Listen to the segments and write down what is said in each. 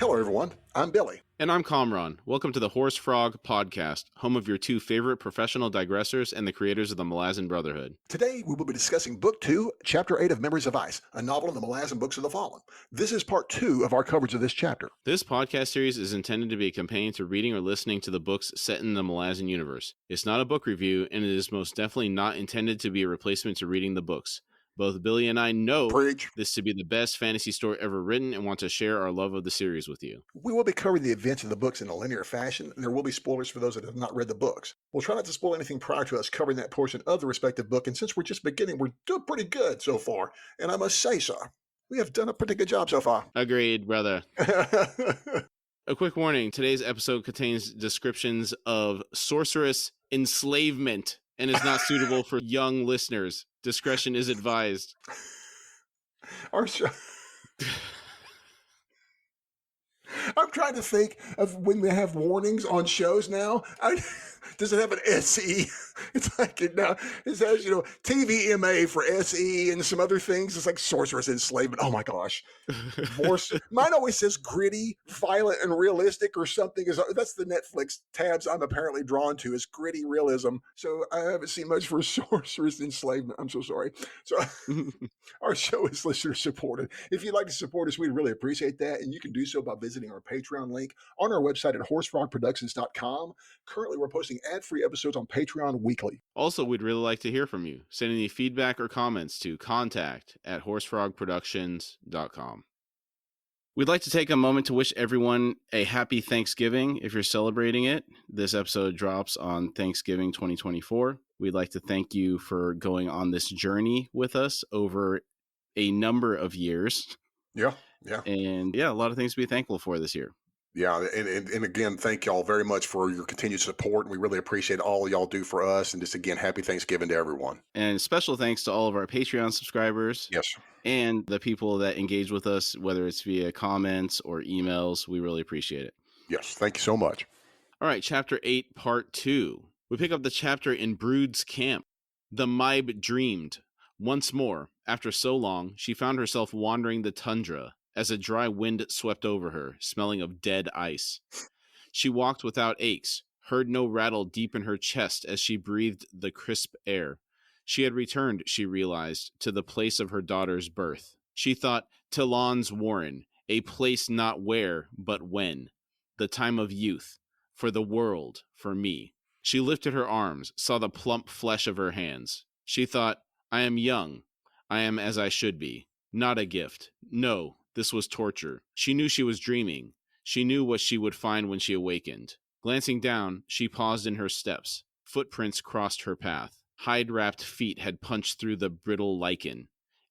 Hello, everyone. I'm Billy. And I'm Kamraun. Welcome to the HorseFrog podcast, home of your two favorite professional digressors and the creators of the Malazan Brotherhood. Today, we will be discussing Book 2, Chapter 8 of Memories of Ice, a novel in the Malazan Books of the Fallen. This is part 2 of our coverage of this chapter. This podcast series is intended to be a companion to reading or listening to the books set in the Malazan universe. It's not a book review, and it is most definitely not intended to be a replacement to reading the books. Both Billy and I know this to be the best fantasy story ever written and want to share our love of the series with you. We will be covering the events of the books in a linear fashion, and there will be spoilers for those that have not read the books. We'll try not to spoil anything prior to us covering that portion of the respective book, and since we're just beginning, we're doing pretty good so far, and I must say so. We have done a pretty good job so far. Agreed, brother. A quick warning, today's episode contains descriptions of sorceress enslavement and is not suitable for young listeners. Discretion is advised. Our show. I'm trying to think of when they have warnings on shows now. Does it have an SE? It's like it says, TVMA for SE and some other things. It's like sorceress enslavement. Oh my gosh. Mine always says gritty, violent, and realistic or something. That's the Netflix tabs I'm apparently drawn to, is gritty realism. So I haven't seen much for sorceress enslavement. I'm so sorry. So our show is listener supported. If you'd like to support us, we'd really appreciate that. And you can do so by visiting our Patreon link on our website at HorseFrogProductions.com. Currently, we're posting ad-free episodes on Patreon weekly. Also, we'd really like to hear from you. Send any feedback or comments to contact@horsefrogproductions.com. We'd like to take a moment to wish everyone a happy Thanksgiving if you're celebrating it. This episode drops on Thanksgiving 2024. We'd like to thank you for going on this journey with us over a number of years. Yeah. And a lot of things to be thankful for this year. Yeah, and again, thank y'all very much for your continued support. We really appreciate all y'all do for us. And just again, happy Thanksgiving to everyone. And special thanks to all of our Patreon subscribers. Yes. And the people that engage with us, whether it's via comments or emails. We really appreciate it. Yes, thank you so much. All right, Chapter 8, Part 2. We pick up the chapter in Brood's camp. The Mybe dreamed. Once more, after so long, she found herself wandering the tundra as a dry wind swept over her, smelling of dead ice. She walked without aches, heard no rattle deep in her chest as she breathed the crisp air. She had returned, she realized, to the place of her daughter's birth. She thought, Talon's warren, a place not where, but when. The time of youth, for the world, for me. She lifted her arms, saw the plump flesh of her hands. She thought, I am young. I am as I should be. Not a gift. No. This was torture. She knew she was dreaming. She knew what she would find when she awakened. Glancing down, she paused in her steps. Footprints crossed her path. Hide-wrapped feet had punched through the brittle lichen.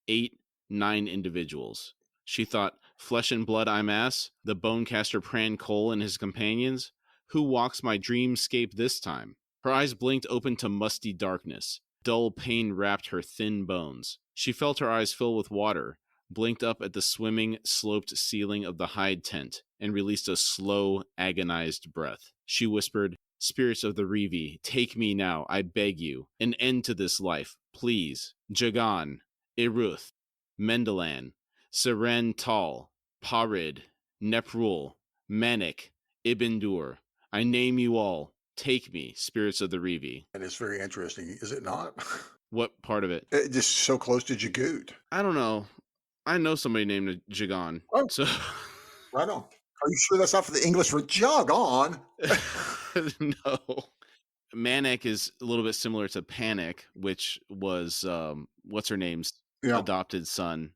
8, 9 individuals. She thought, flesh and blood I'm ass? The bonecaster Pran Cole and his companions? Who walks my dreamscape this time? Her eyes blinked open to musty darkness. Dull pain wrapped her thin bones. She felt her eyes fill with water, blinked up at the swimming, sloped ceiling of the hide tent, and released a slow, agonized breath. She whispered, Spirits of the Revi, take me now, I beg you. An end to this life, please. Jagan, Iruth, Mendelan, Seren Tal, Parid, Neprul, Manik, Ibndur. I name you all. Take me, Spirits of the Revi. And it's very interesting, is it not? What part of it? Just so close to Jagoot. I don't know. I know somebody named Jagan. Oh, so right on. Are you sure that's not for the English for jog on? No. Manic is a little bit similar to Panic, which was what's her name's adopted son.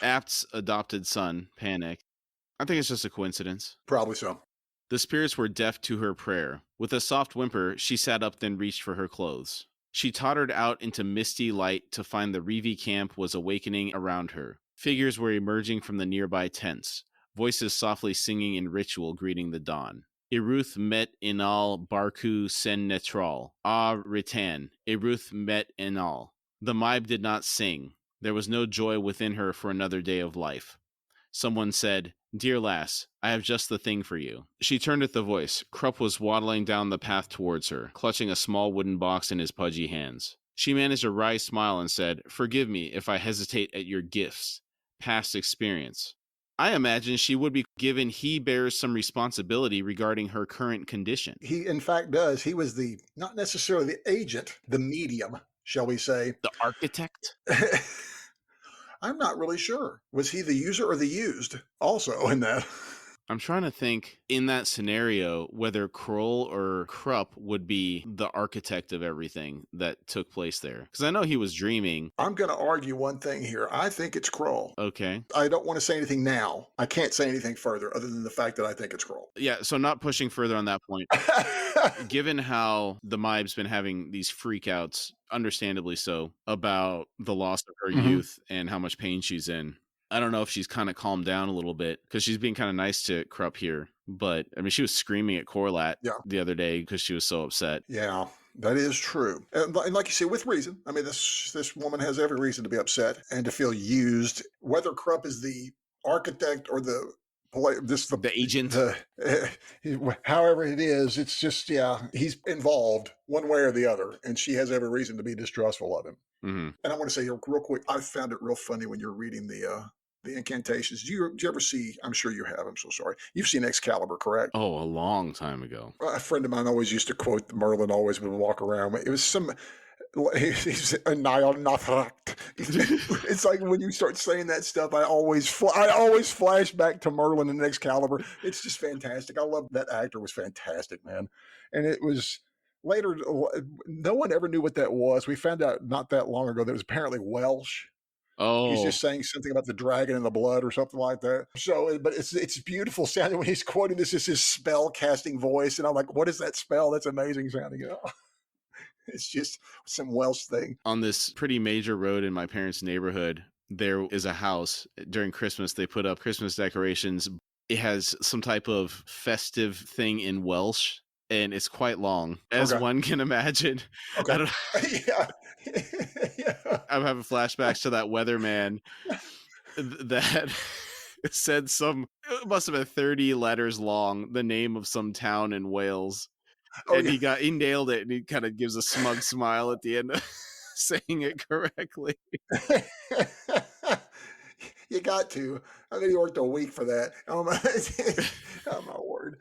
Apt's adopted son, Panic. I think it's just a coincidence. Probably so. The spirits were deaf to her prayer. With a soft whimper, she sat up, then reached for her clothes. She tottered out into misty light to find the Revi camp was awakening around her. Figures were emerging from the nearby tents, voices softly singing in ritual greeting the dawn. Iruth met Inal Barku Sen Netral. Ah Ritan. Iruth met Inal. The Mybe did not sing. There was no joy within her for another day of life. Someone said, Dear lass, I have just the thing for you. She turned at the voice. Krupp was waddling down the path towards her, clutching a small wooden box in his pudgy hands. She managed a wry smile and said, Forgive me if I hesitate at your gifts. Past experience. I imagine she would be, given he bears some responsibility regarding her current condition. He, in fact, does. He was not necessarily the agent, the medium, shall we say. The architect? I'm not really sure. Was he the user or the used also in that? I'm trying to think in that scenario whether Kroll or Krupp would be the architect of everything that took place there. Because I know he was dreaming. I'm going to argue one thing here. I think it's Kroll. Okay. I don't want to say anything now. I can't say anything further other than the fact that I think it's Kroll. Yeah, so not pushing further on that point. Given how the Mib's been having these freakouts, understandably so, about the loss of her youth and how much pain she's in, I don't know if she's kind of calmed down a little bit because she's being kind of nice to Krupp here. But I mean, she was screaming at Corlat the other day because she was so upset. Yeah, that is true. And like you say, with reason. I mean, this woman has every reason to be upset and to feel used. Whether Krupp is the architect or the agent, however it is, it's just, he's involved one way or the other. And she has every reason to be distrustful of him. Mm-hmm. And I want to say real quick, I found it real funny when you're reading the incantations. Did you ever see, I'm sure you have, I'm so sorry. You've seen Excalibur, correct? Oh, a long time ago. A friend of mine always used to quote Merlin always would walk around. It was he's a It's like when you start saying that stuff, I always flash back to Merlin and Excalibur. It's just fantastic. I love that actor, was fantastic, man. And it was later, no one ever knew what that was. We found out not that long ago that it was apparently Welsh. Oh, he's just saying something about the dragon and the blood or something like that. So, but it's beautiful sounding when he's quoting this. Is his spell casting voice, and I'm like, what is that spell? That's amazing sounding. It's just some Welsh thing. On this pretty major road in my parents' neighborhood, there is a house. During Christmas, they put up Christmas decorations. It has some type of festive thing in Welsh, and it's quite long, as one can imagine. Okay. I don't I'm having flashbacks to that weatherman that said it must have been 30 letters long, the name of some town in Wales. And he nailed it, and he kind of gives a smug smile at the end of saying it correctly. You got to. I mean, he worked a week for that. Oh my word.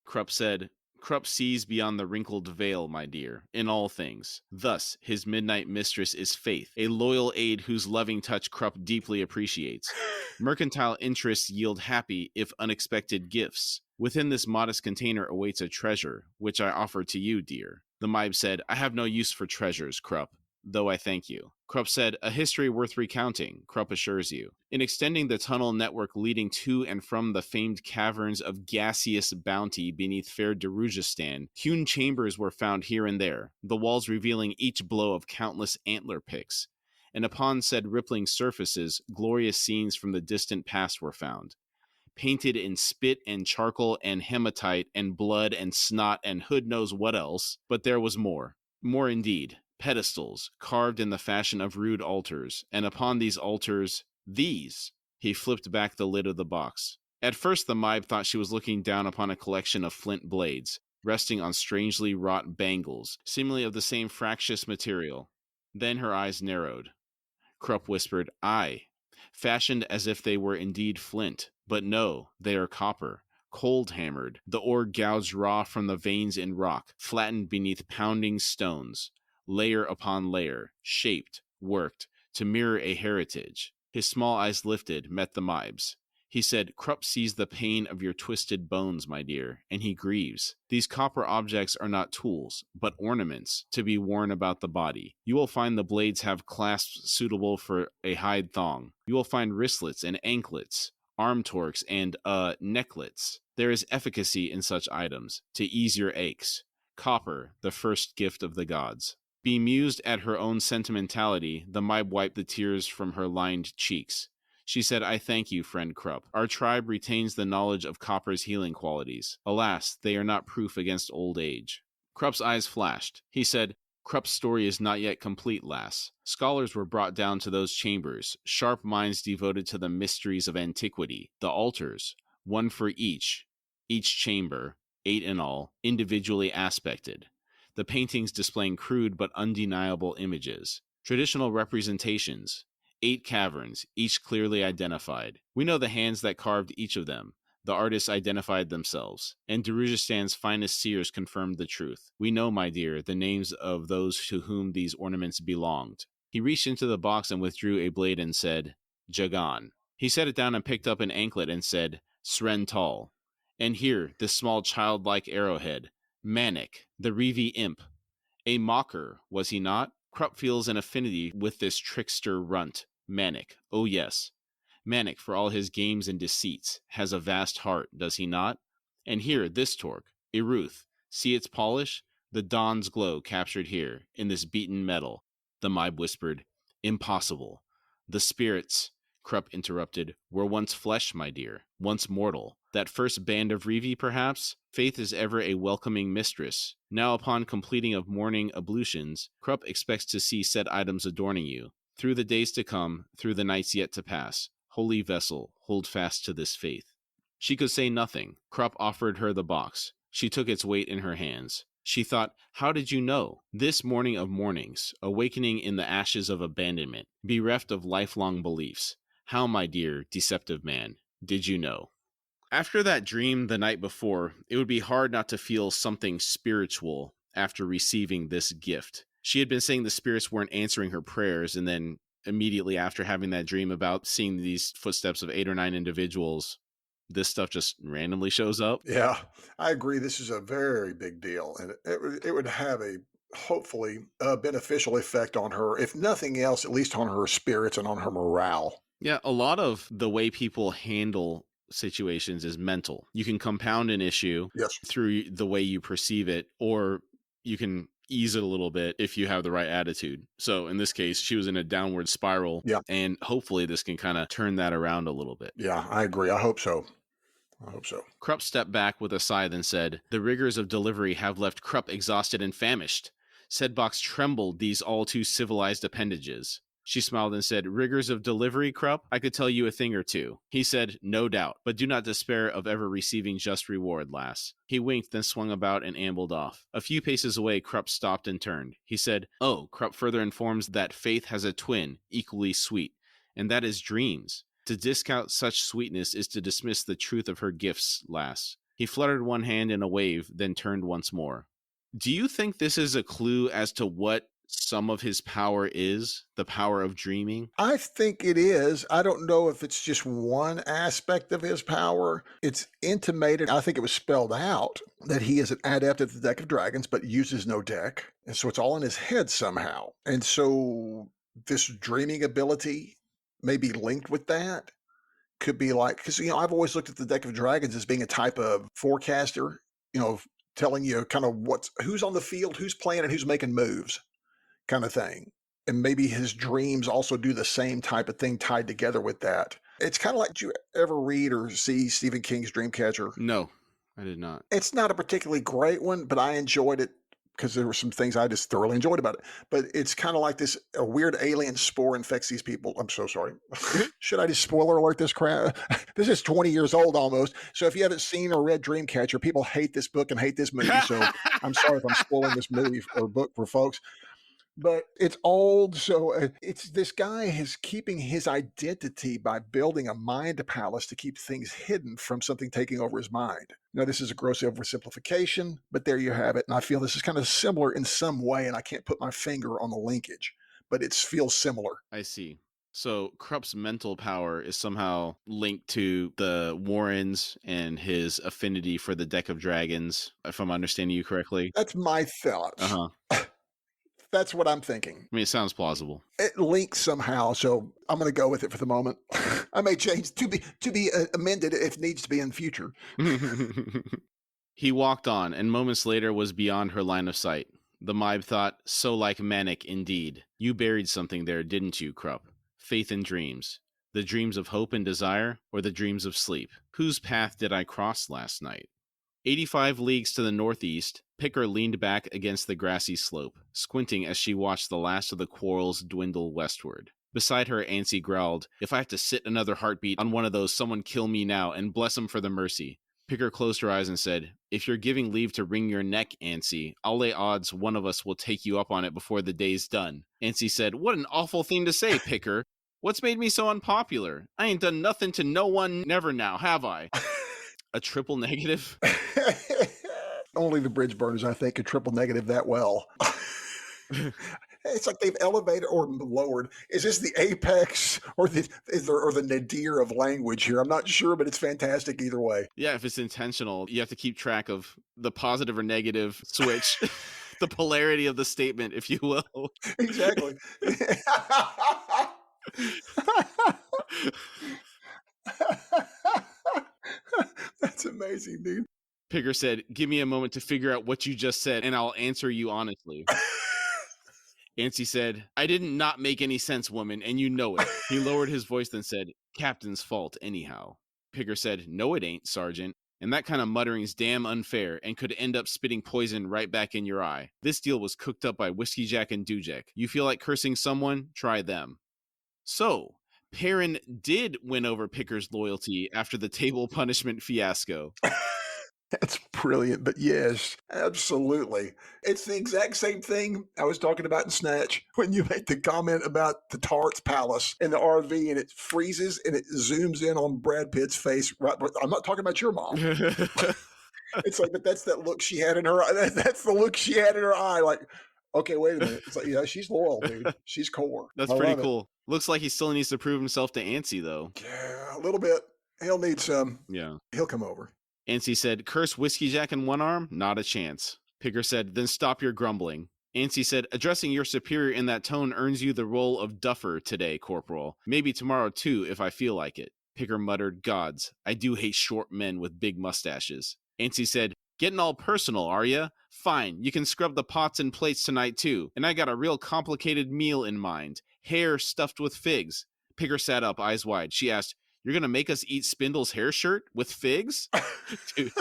Krupp said, Krupp sees beyond the wrinkled veil, my dear, in all things. Thus, his midnight mistress is Faith, a loyal aide whose loving touch Krupp deeply appreciates. Mercantile interests yield happy, if unexpected gifts. Within this modest container awaits a treasure, which I offer to you, dear. The Mibe said, I have no use for treasures, Krupp, though I thank you. Krupp said, a history worth recounting, Krupp assures you. In extending the tunnel network leading to and from the famed caverns of gaseous bounty beneath fair Darujistan, hewn chambers were found here and there, the walls revealing each blow of countless antler picks. And upon said rippling surfaces, glorious scenes from the distant past were found. Painted in spit and charcoal and hematite and blood and snot and hood knows what else, but there was more. More indeed. Pedestals, carved in the fashion of rude altars, and upon these altars, these. He flipped back the lid of the box. At first the Mibe thought she was looking down upon a collection of flint blades, resting on strangely wrought bangles, seemingly of the same fractious material. Then her eyes narrowed. Krupp whispered, aye, fashioned as if they were indeed flint, but no, they are copper. Cold-hammered, the ore gouged raw from the veins in rock, flattened beneath pounding stones. Layer upon layer, shaped, worked, to mirror a heritage. His small eyes lifted, met the Mibe's. He said, Krupp sees the pain of your twisted bones, my dear, and he grieves. These copper objects are not tools, but ornaments, to be worn about the body. You will find the blades have clasps suitable for a hide thong. You will find wristlets and anklets, arm torques, and, necklets. There is efficacy in such items, to ease your aches. Copper, the first gift of the gods. Bemused at her own sentimentality, the Mibe wiped the tears from her lined cheeks. She said, I thank you, friend Krupp. Our tribe retains the knowledge of copper's healing qualities. Alas, they are not proof against old age. Krupp's eyes flashed. He said, Krupp's story is not yet complete, lass. Scholars were brought down to those chambers, sharp minds devoted to the mysteries of antiquity, the altars, one for each chamber, 8 in all, individually aspected. The paintings displaying crude but undeniable images, traditional representations, 8 caverns, each clearly identified. We know the hands that carved each of them. The artists identified themselves, and Darujastan's finest seers confirmed the truth. We know, my dear, the names of those to whom these ornaments belonged. He reached into the box and withdrew a blade and said, Jagan. He set it down and picked up an anklet and said, Srental. And here, this small childlike arrowhead, Manik, the Revi imp. A mocker, was he not? Krupp feels an affinity with this trickster runt, Manik. Oh yes. Manik, for all his games and deceits, has a vast heart, does he not? And here, this torque, Iruth, see its polish? The dawn's glow captured here, in this beaten metal. The Maib whispered, Impossible. The spirits, Krupp interrupted, were once flesh, my dear, once mortal. That first band of Revi, perhaps? Faith is ever a welcoming mistress. Now, upon completing of morning ablutions, Krupp expects to see said items adorning you. Through the days to come, through the nights yet to pass, holy vessel, hold fast to this faith. She could say nothing. Krupp offered her the box. She took its weight in her hands. She thought, how did you know? This morning of mornings, awakening in the ashes of abandonment, bereft of lifelong beliefs. How, my dear, deceptive man, did you know? After that dream the night before, it would be hard not to feel something spiritual after receiving this gift. She had been saying the spirits weren't answering her prayers, and then immediately after having that dream about seeing these footsteps of 8 or 9 individuals, this stuff just randomly shows up. Yeah, I agree. This is a very big deal, and it would have a hopefully a beneficial effect on her, if nothing else, at least on her spirits and on her morale. Yeah, a lot of the way people handle situations is mental. You can compound an issue Yes. through the way you perceive it, or you can ease it a little bit if you have the right attitude. So in this case, she was in a downward spiral, Yeah. and hopefully this can kind of turn that around a little bit. Yeah, I agree. I hope so. Krupp stepped back with a sigh, then said, The rigors of delivery have left Krupp exhausted and famished. Sedbox trembled these all too civilized appendages. She smiled and said, Rigors of delivery, Krupp? I could tell you a thing or two. He said, No doubt, but do not despair of ever receiving just reward, lass. He winked, then swung about and ambled off. A few paces away, Krupp stopped and turned. He said, Oh, Krupp further informs that faith has a twin, equally sweet, and that is dreams. To discount such sweetness is to dismiss the truth of her gifts, lass. He fluttered one hand in a wave, then turned once more. Do you think this is a clue as to what some of his power is? The power of dreaming? I think it is. I don't know if it's just one aspect of his power. It's intimated, I think it was spelled out, that he is an adept at the deck of dragons, but uses no deck. And so it's all in his head somehow. And so this dreaming ability may be linked with that. Could be like, because, I've always looked at the deck of dragons as being a type of forecaster, telling you kind of who's on the field, who's playing, and who's making moves kind of thing. And maybe his dreams also do the same type of thing tied together with that. It's kind of like, did you ever read or see Stephen King's Dreamcatcher? No, I did not. It's not a particularly great one, but I enjoyed it because there were some things I just thoroughly enjoyed about it. But it's kind of like a weird alien spore infects these people. I'm so sorry. Should I just spoiler alert this crap? This is 20 years old almost. So if you haven't seen or read Dreamcatcher, people hate this book and hate this movie. So I'm sorry if I'm spoiling this movie or book for folks. But it's old, so it's this guy is keeping his identity by building a mind palace to keep things hidden from something taking over his mind. Now, this is a gross oversimplification, but there you have it. And I feel this is kind of similar in some way, and I can't put my finger on the linkage, but it feels similar. I see. So Krupp's mental power is somehow linked to the Warrens and his affinity for the deck of dragons, if I'm understanding you correctly. That's my thoughts. Uh-huh. That's what I'm thinking. I mean, it sounds plausible. It links somehow, so I'm going to go with it for the moment. I may change to be amended if needs to be in the future. He walked on, and moments later was beyond her line of sight. The Maib thought, so like Manik indeed. You buried something there, didn't you, Krupp? Faith and dreams. The dreams of hope and desire, or the dreams of sleep? Whose path did I cross last night? 85 leagues to the northeast, Picker leaned back against the grassy slope, squinting as she watched the last of the quarrels dwindle westward. Beside her, Ansi growled, If I have to sit another heartbeat on one of those, someone kill me now, and bless him for the mercy. Picker closed her eyes and said, If you're giving leave to wring your neck, Ansi, I'll lay odds one of us will take you up on it before the day's done. Ansi said, What an awful thing to say, Picker. What's made me so unpopular? I ain't done nothing to no one never now, have I? A triple negative? Only the bridge burners, I think, could triple negative that well. It's like they've elevated or lowered. Is this the apex or the nadir of language here? I'm not sure, but it's fantastic either way. Yeah, if it's intentional, you have to keep track of the positive or negative switch, the polarity of the statement, if you will. Exactly. That's amazing, dude. Pigger said, "Give me a moment to figure out what you just said, and I'll answer you honestly." Ansi said, "I didn't not make any sense, woman, and you know it." He lowered his voice, then said, "Captain's fault, anyhow." Pigger said, "No, it ain't, Sergeant. And that kind of muttering's damn unfair and could end up spitting poison right back in your eye. This deal was cooked up by Whiskey Jack and Dujek. You feel like cursing someone? Try them." So, Perrin did win over Picker's loyalty after the table punishment fiasco. That's brilliant, but yes, absolutely. It's the exact same thing I was talking about in Snatch when you made the comment about the Tart's Palace in the RV and it freezes and it zooms in on Brad Pitt's face. Right, but I'm not talking about your mom. It's like, but that's that look she had in her eye. That's the look she had in her eye. Like, okay, wait a minute. It's like, yeah, she's loyal, dude. She's core. That's pretty cool. Looks like he still needs to prove himself to Ansi, though. Yeah, a little bit. He'll need some. Yeah. He'll come over. Ansi said, "Curse Whiskey Jack in one arm? Not a chance." Pigger said, "Then stop your grumbling." Ansi said, "Addressing your superior in that tone earns you the role of duffer today, Corporal. Maybe tomorrow, too, if I feel like it." Pigger muttered, "Gods, I do hate short men with big mustaches." Ansi said, "Getting all personal, are ya? Fine, you can scrub the pots and plates tonight, too. And I got a real complicated meal in mind. Hair stuffed with figs." Pigger sat up, eyes wide. She asked, "You're going to make us eat Spindle's hair shirt with figs?" Dude.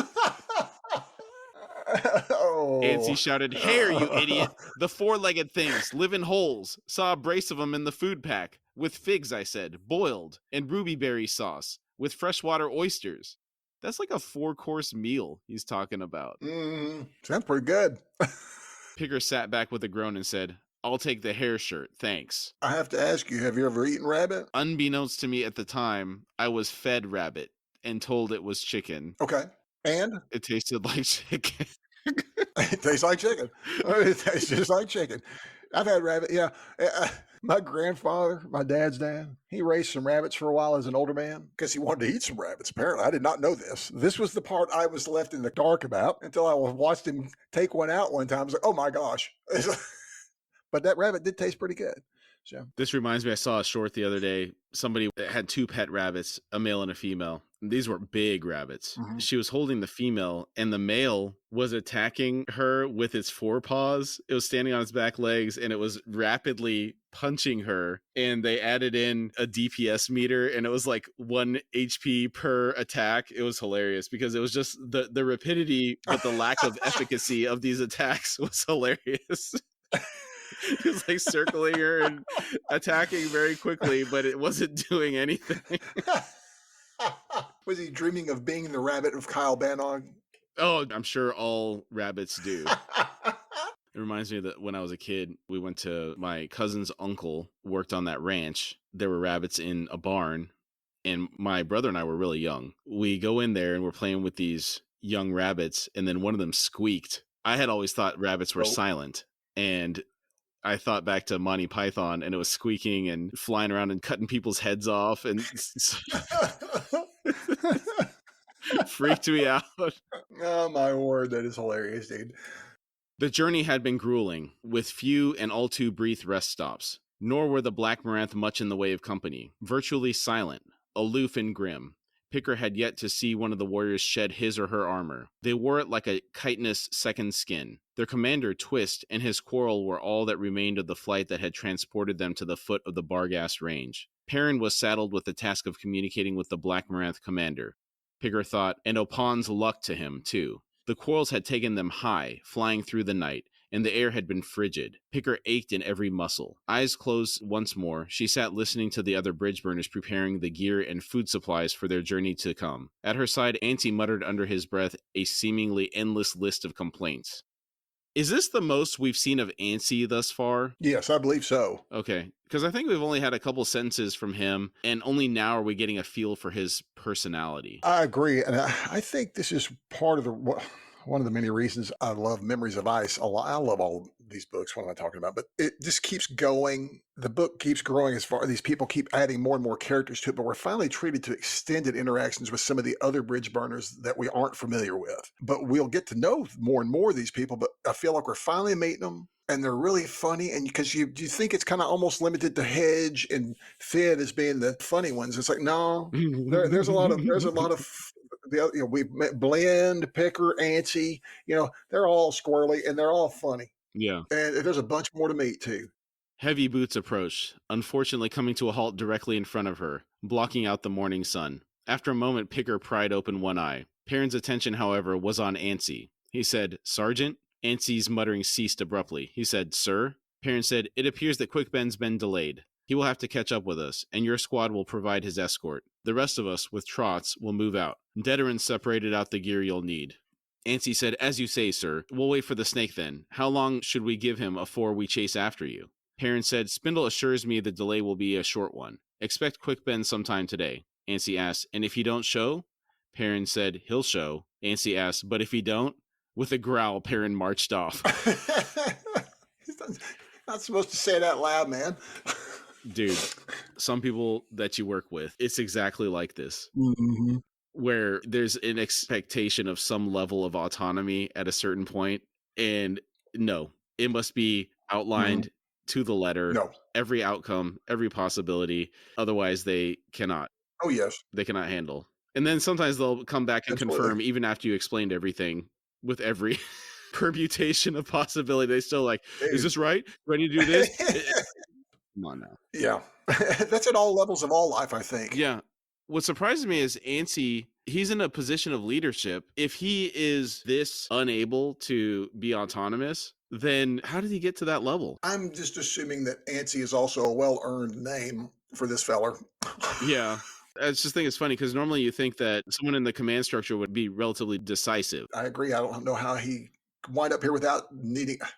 Ansi shouted, "Hair, you idiot! The four-legged things live in holes. Saw a brace of them in the food pack. With figs, I said, boiled, and ruby berry sauce, with freshwater oysters." That's like a 4-course meal he's talking about. Sounds pretty good. Pigger sat back with a groan and said, "I'll take the hair shirt, thanks." I have to ask you, have you ever eaten rabbit? Unbeknownst to me at the time, I was fed rabbit and told it was chicken. Okay. And? It tasted like chicken. It tastes like chicken. It tastes just like chicken. I've had rabbit, yeah. My grandfather, my dad's dad, he raised some rabbits for a while as an older man because he wanted to eat some rabbits. Apparently, I did not know this. This was the part I was left in the dark about until I watched him take one out one time. I was like, oh my gosh. But that rabbit did taste pretty good. So this reminds me, I saw a short the other day. Somebody had 2 pet rabbits, a male and a female. These were big rabbits. Mm-hmm. She was holding the female, and the male was attacking her with its forepaws. It was standing on its back legs, and it was rapidly punching her. And they added in a DPS meter, and it was like 1 HP per attack. It was hilarious because it was just the rapidity, but the lack of efficacy of these attacks was hilarious. He was like circling her and attacking very quickly, but it wasn't doing anything. Was he dreaming of being the rabbit of Kyle Banog? Oh, I'm sure all rabbits do. It reminds me that when I was a kid, we went to my cousin's uncle, worked on that ranch. There were rabbits in a barn, and my brother and I were really young. We go in there and we're playing with these young rabbits, and then one of them squeaked. I had always thought rabbits were silent, and I thought back to Monty Python, and it was squeaking and flying around and cutting people's heads off, and freaked me out. Oh, my word. That is hilarious, dude. The journey had been grueling, with few and all too brief rest stops. Nor were the Black Maranth much in the way of company. Virtually silent, aloof and grim. Picker had yet to see one of the warriors shed his or her armor. They wore it like a chitinous second skin. Their commander, Twist, and his quarrel were all that remained of the flight that had transported them to the foot of the Barghast Range. Perrin was saddled with the task of communicating with the Black Maranth commander. Picker thought, and Opon's luck to him, too. The quarrels had taken them high, flying through the night, and the air had been frigid. Picker ached in every muscle. Eyes closed once more, she sat listening to the other bridge burners preparing the gear and food supplies for their journey to come. At her side, Ansi muttered under his breath a seemingly endless list of complaints. Is this the most we've seen of Ansi thus far? Yes, I believe so. Okay, because I think we've only had a couple sentences from him, and only now are we getting a feel for his personality. I agree, and I think this is part of the one of the many reasons I love Memories of Ice a lot. I love all these books. What am I talking about? But it just keeps going. The book keeps growing as far these people keep adding more and more characters to it. But we're finally treated to extended interactions with some of the other bridge burners that we aren't familiar with. But we'll get to know more and more of these people. But I feel like we're finally meeting them. And they're really funny, and because you think it's kind of almost limited to Hedge and Finn as being the funny ones. It's like no, there's a lot of we met Blend, Picker, Antsy. They're all squirrely and they're all funny. Yeah. And there's a bunch more to meet too. Heavy boots approached, unfortunately coming to a halt directly in front of her, blocking out the morning sun. After a moment, Picker pried open one eye. Perrin's attention, however, was on Antsy. He said, "Sergeant?" Antsy's muttering ceased abruptly. He said, "Sir?" Perrin said, "It appears that Quick Ben's been delayed. He will have to catch up with us, and your squad will provide his escort. The rest of us, with trots, will move out. Deteran separated out the gear you'll need." Antsy said, "As you say, sir. We'll wait for the snake then. How long should we give him afore we chase after you?" Perrin said, "Spindle assures me the delay will be a short one. Expect Quick Ben sometime today." Antsy asked, "And if he don't show?" Perrin said, "He'll show." Antsy asked, "But if he don't?" With a growl, Perrin marched off. He's not supposed to say it out loud, man. Dude, some people that you work with, it's exactly like this. Mm-hmm. Where there's an expectation of some level of autonomy at a certain point, and no, it must be outlined to the letter. No. Every outcome, every possibility. Otherwise, they cannot. Oh, yes. They cannot handle. And then sometimes they'll come back and confirm, even after you explained everything, with every permutation of possibility. They still like, dude, is this right? Ready to do this? Come on now. Yeah. That's at all levels of all life, I think. Yeah. What surprises me is Antsy, he's in a position of leadership. If he is this unable to be autonomous, then how did he get to that level? I'm just assuming that Antsy is also a well-earned name for this feller. Yeah. I just think it's funny because normally you think that someone in the command structure would be relatively decisive. I agree. I don't know how he wind up here without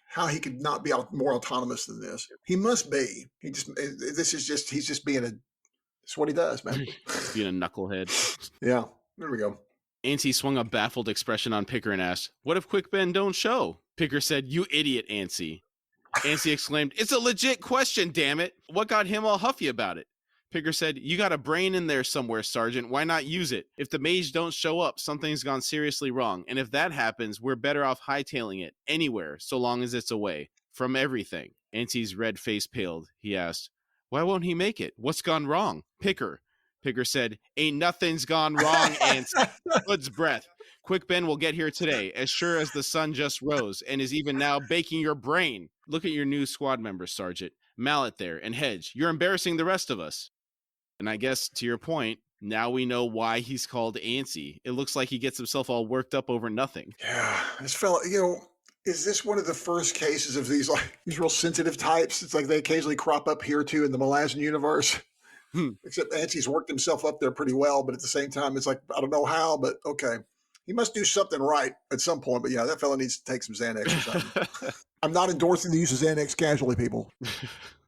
how he could not be more autonomous than this. He must be. He's just being it's what he does, man. Being a knucklehead. Yeah. There we go. Antsy swung a baffled expression on Picker and asked, "What if Quick Ben don't show?" Picker said, "You idiot, Antsy." Antsy exclaimed, "It's a legit question, damn it. What got him all huffy about it?" Picker said, "You got a brain in there somewhere, Sergeant. Why not use it? If the mage don't show up, something's gone seriously wrong. And if that happens, we're better off hightailing it anywhere, so long as it's away from everything." Antsy's red face paled. He asked, "Why won't he make it? What's gone wrong?" Picker said, "Ain't nothing's gone wrong, Antsy." Hood's breath. "Quick Ben will get here today, as sure as the sun just rose, and is even now baking your brain. Look at your new squad members, Sergeant. Mallet there, and Hedge. You're embarrassing the rest of us." And I guess, to your point, now we know why he's called Antsy. It looks like he gets himself all worked up over nothing. Yeah, this fella, is this one of the first cases of these real sensitive types? It's like they occasionally crop up here too in the Malazan universe. Except Antsy's worked himself up there pretty well, but at the same time, it's like, I don't know how, but okay. He must do something right at some point. But yeah, that fella needs to take some Xanax or something. I'm not endorsing the use of Xanax casually, people.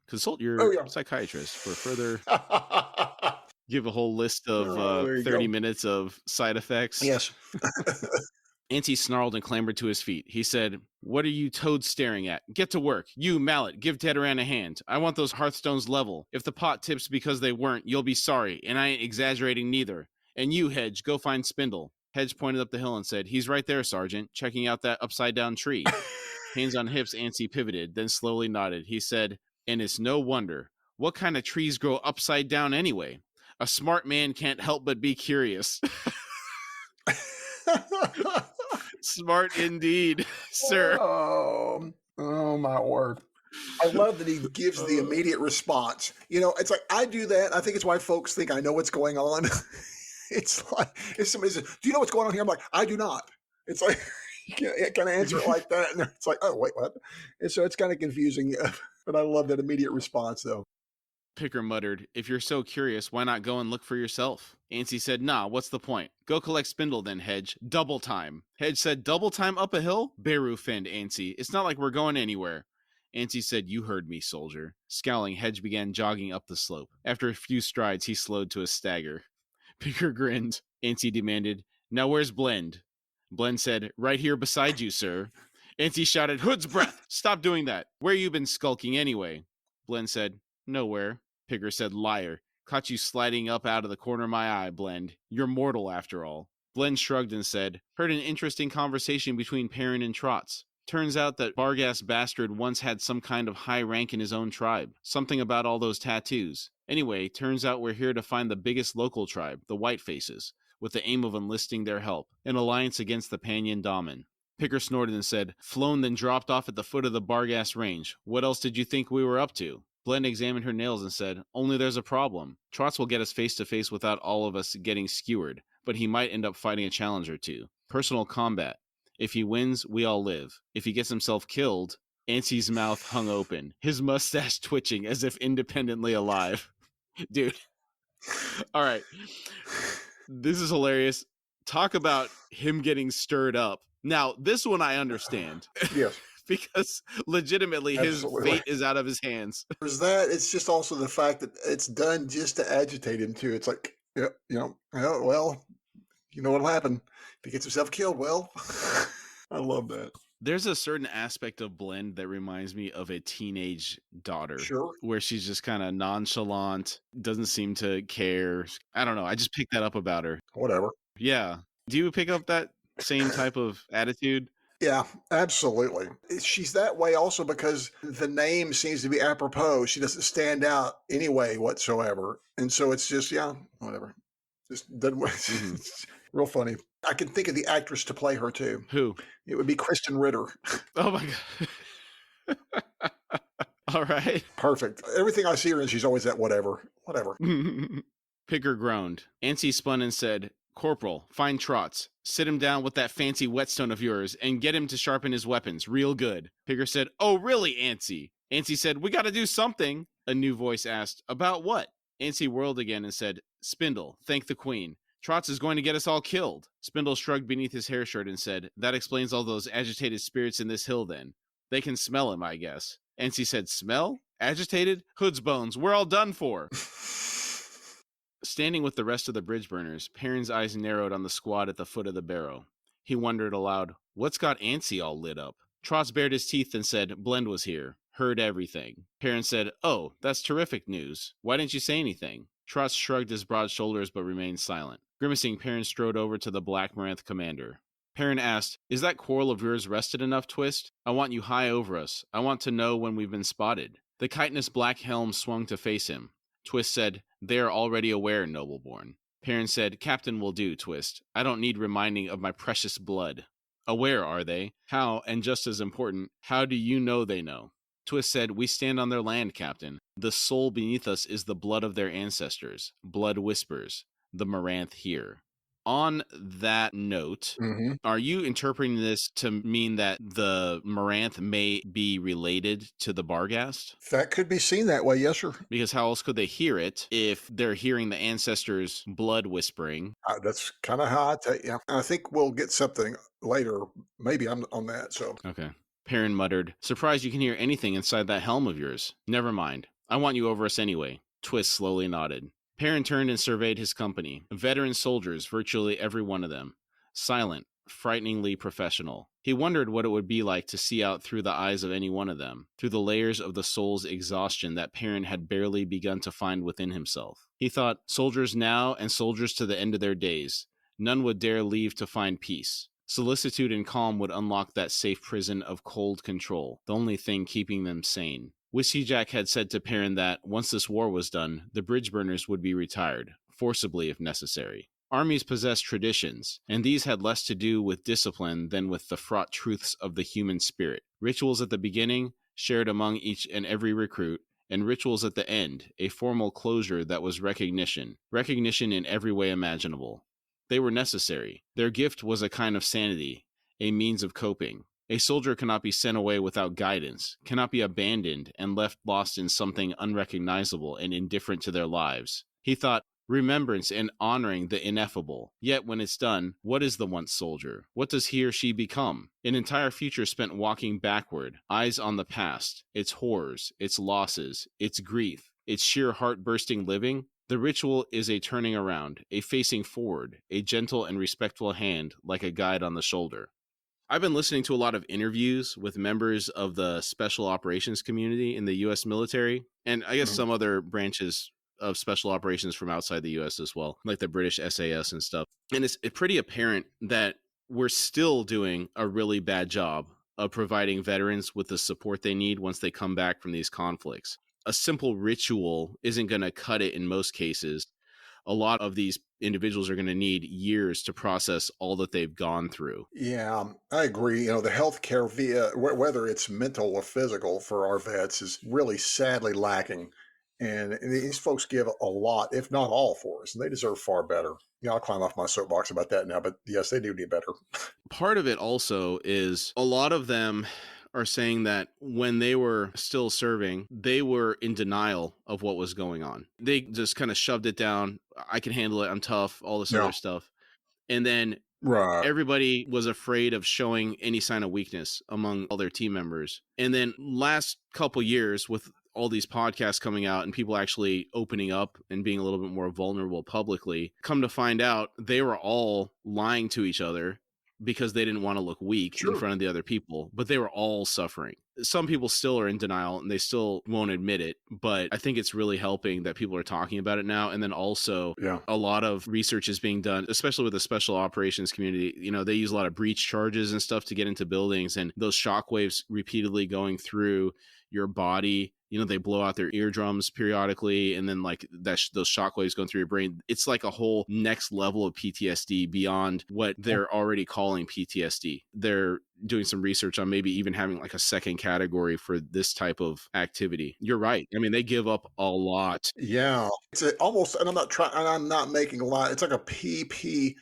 Consult your psychiatrist for further. Give a whole list of 30 minutes of side effects. Yes. Antsy snarled and clambered to his feet. He said, "What are you toads staring at? Get to work. You, Mallet, give Deteran a hand. I want those hearthstones level. If the pot tips because they weren't, you'll be sorry, and I ain't exaggerating neither. And you, Hedge, go find Spindle." Hedge pointed up the hill and said, "He's right there, Sergeant, checking out that upside-down tree." Hands on hips, Antsy pivoted, then slowly nodded. He said, "And it's no wonder. What kind of trees grow upside down anyway? A smart man can't help but be curious." Smart indeed, sir. Oh, my word. I love that he gives the immediate response. It's like, I do that. I think it's why folks think I know what's going on. It's like, if somebody says, "Do you know what's going on here?" I'm like, "I do not." It's like, you can't kind of answer it like that. And it's like, "Oh, wait, what?" And so it's kind of confusing. But I love that immediate response, though. Picker muttered, if you're so curious, why not go and look for yourself? Ansi said, nah, what's the point? Go collect Spindle then, Hedge. Double time. Hedge said, double time up a hill? Beru finned Ansi. It's not like we're going anywhere. Ansi said, you heard me, soldier. Scowling, Hedge began jogging up the slope. After a few strides, he slowed to a stagger. Picker grinned. Ansi demanded, now where's Blend? Blend said, right here beside you, sir. Ansi shouted, Hood's breath! Stop doing that. Where you been skulking anyway? Blend said, nowhere. Picker said, liar. Caught you sliding up out of the corner of my eye, Blend. You're mortal after all. Blend shrugged and said, heard an interesting conversation between Perrin and Trots. Turns out that Barghast bastard once had some kind of high rank in his own tribe. Something about all those tattoos. Anyway, turns out we're here to find the biggest local tribe, the Whitefaces, with the aim of enlisting their help, an alliance against the Panyan Daman. Picker snorted and said, flown then dropped off at the foot of the Barghast range. What else did you think we were up to? Blend examined her nails and said, only there's a problem. Trots will get us face to face without all of us getting skewered, but he might end up fighting a challenge or two. Personal combat. If he wins, we all live. If he gets himself killed, Ansi's mouth hung open, his mustache twitching as if independently alive. Dude. All right. This is hilarious. Talk about him getting stirred up. Now, this one I understand. Yes. Because legitimately Absolutely. his fate is out of his hands. There's that. It's just also the fact that it's done just to agitate him too. It's like, yeah, well, you know what'll happen if he gets himself killed. Well, I love that. There's a certain aspect of Blend that reminds me of a teenage daughter. Sure. Where she's just kind of nonchalant, doesn't seem to care. I don't know. I just picked that up about her. Whatever. Yeah. Do you pick up that same type of attitude? Yeah, absolutely. She's that way also because the name seems to be apropos. She doesn't stand out anyway whatsoever. And so it's just, yeah, whatever. Just doesn't. Mm-hmm. It's real funny. I can think of the actress to play her too. Who? It would be Kristen Ritter. Oh my God. All right. Perfect. Everything I see her in, she's always at whatever. Picker groaned. Ansi spun and said, Corporal, find Trots. Sit him down with that fancy whetstone of yours and get him to sharpen his weapons real good. Picker said, oh, really, Ansi? Ansi said, we gotta do something. A new voice asked, about what? Ansi whirled again and said, Spindle, thank the queen. Trots is going to get us all killed. Spindle shrugged beneath his hair shirt and said, that explains all those agitated spirits in this hill then. They can smell him, I guess. Ansi said, smell? Agitated? Hood's bones, we're all done for. Standing with the rest of the bridge burners, Perrin's eyes narrowed on the squad at the foot of the barrow. He wondered aloud, what's got Ansi all lit up? Trots bared his teeth and said, Blend was here. Heard everything. Perrin said, oh, that's terrific news. Why didn't you say anything? Trots shrugged his broad shoulders but remained silent. Grimacing, Perrin strode over to the Black Maranth commander. Perrin asked, is that quarrel of yours rested enough, Twist? I want you high over us. I want to know when we've been spotted. The chitinous black helm swung to face him. Twist said, they are already aware, Nobleborn. Perrin said, Captain will do, Twist. I don't need reminding of my precious blood. Aware, are they? How, and just as important, how do you know they know? Twist said, we stand on their land, Captain. The soul beneath us is the blood of their ancestors. Blood whispers. The Maranth here. On that note, Are you interpreting this to mean that the Maranth may be related to the Barghast? That could be seen that way, yes, sir. Because how else could they hear it if they're hearing the ancestors' blood whispering? That's kind of how I take. Yeah, I think we'll get something later. Maybe I'm on that. So okay. Perrin muttered, surprised you can hear anything inside that helm of yours. Never mind. I want you over us anyway. Twist slowly nodded. Perrin turned and surveyed his company. Veteran soldiers, virtually every one of them. Silent, frighteningly professional. He wondered what it would be like to see out through the eyes of any one of them, through the layers of the soul's exhaustion that Perrin had barely begun to find within himself. He thought, soldiers now and soldiers to the end of their days. None would dare leave to find peace. Solicitude and calm would unlock that safe prison of cold control, the only thing keeping them sane. Whiskey Jack had said to Perrin that, once this war was done, the bridge burners would be retired, forcibly if necessary. Armies possessed traditions, and these had less to do with discipline than with the fraught truths of the human spirit. Rituals at the beginning, shared among each and every recruit, and rituals at the end, a formal closure that was recognition in every way imaginable. They were necessary. Their gift was a kind of sanity, a means of coping. A soldier cannot be sent away without guidance, cannot be abandoned and left lost in something unrecognizable and indifferent to their lives. He thought, remembrance and honoring the ineffable. Yet when it's done, what is the once soldier? What does he or she become? An entire future spent walking backward, eyes on the past, its horrors, its losses, its grief, its sheer heart-bursting living? The ritual is a turning around, a facing forward, a gentle and respectful hand like a guide on the shoulder. I've been listening to a lot of interviews with members of the special operations community in the U.S. military, and I guess some other branches of special operations from outside the U.S. as well, like the British SAS and stuff. And it's pretty apparent that we're still doing a really bad job of providing veterans with the support they need once they come back from these conflicts. A simple ritual isn't going to cut it in most cases. A lot of these individuals are going to need years to process all that they've gone through. Yeah, I agree. The healthcare via whether it's mental or physical for our vets is really sadly lacking. And these folks give a lot, if not all, for us, and they deserve far better. Yeah, I'll climb off my soapbox about that now, but yes, they do need better. Part of it also is a lot of them are saying that when they were still serving, they were in denial of what was going on. They just kind of shoved it down. I can handle it. I'm tough, all this other stuff. And then everybody was afraid of showing any sign of weakness among all their team members. And then last couple years with all these podcasts coming out and people actually opening up and being a little bit more vulnerable publicly, come to find out they were all lying to each other because they didn't want to look weak in front of the other people, but they were all suffering. Some people still are in denial and they still won't admit it, but I think it's really helping that people are talking about it now. And then also a lot of research is being done, especially with the special operations community. They use a lot of breach charges and stuff to get into buildings, and those shockwaves repeatedly going through your body. They blow out their eardrums periodically, and then like those shockwaves going through your brain. It's like a whole next level of PTSD beyond what they're already calling PTSD. They're doing some research on maybe even having like a second category for this type of activity. You're right. I mean, they give up a lot. Yeah, it's almost, and I'm not making a lot. It's like a PPTSD.